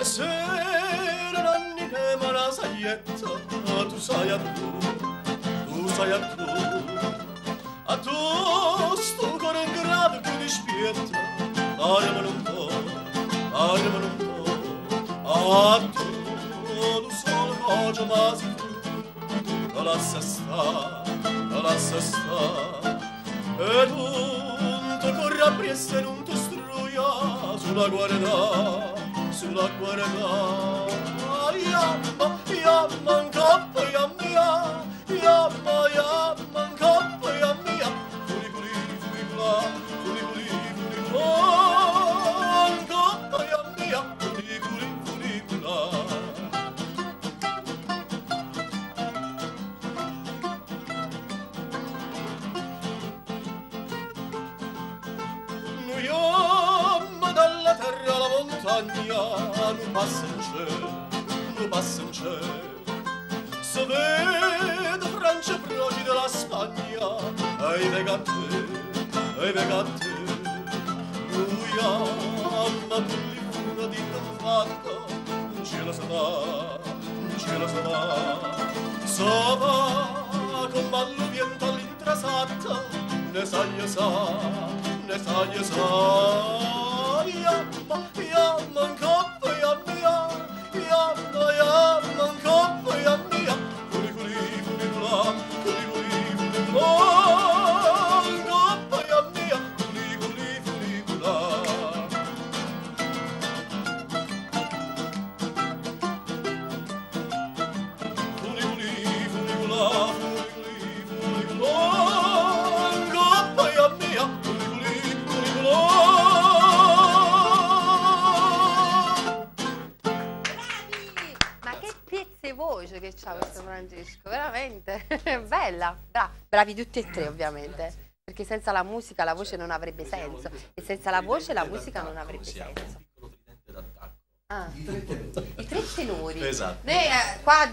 E se nanni ne ma la saietta, tu sai a tu sai a tu sto cuore in grado che mi spietta, armano un po', a tu lo solo voce ma si fu, lascia sta, e tu corri a presto e non ti struia sulla guarda. Sulla guarda, yamma, yamma, incoppa, yamma, yamma, yamma, incoppa, yamma, furi, funicula, incoppa, yamma, funicula. Noi yamma dalla terra alla montagna, non passa in cielo, se vede Francia proci della Spagna, ai vegate, lui ama bullifuna di fatta, non ce la sa va, con malluviento all'intrasatta, ne sa, yamma, in coppa, yamma, in coppa, yamma, funicula, in coppa, yamma, funicula. Voce che c'ha questo Francesco, veramente bella, bravi tutti e tre ovviamente, perché senza la musica la voce non avrebbe senso e senza la voce la musica non avrebbe senso. I tre tenori. Esatto. Qua